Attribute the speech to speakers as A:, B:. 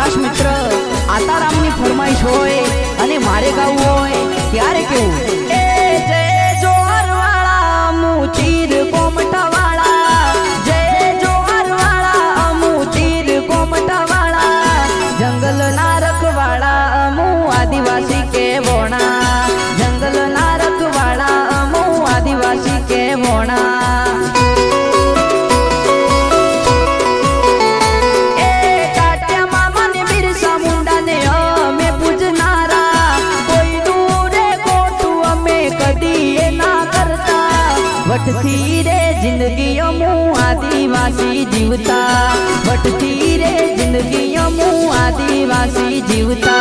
A: ખાસ મિત્ર આતારામની ફરમાઈશ હોય અને મારે ગાવું હોય ત્યારે કેવું એ જય જોહરવાળા મુચીર કોમટાવાળા જય જોહરવાળા મુચીર કોમટાવાળા જંગલના રખવાળા અમુ આદિવાસી કે વોણા જંગલના રખવાળા અમુ આદિવાસી કે વોણા वटथी रे जिंदगी अमू आदिवासी जीवता वटथी रे जिंदगी अमू आदिवासी जीवता।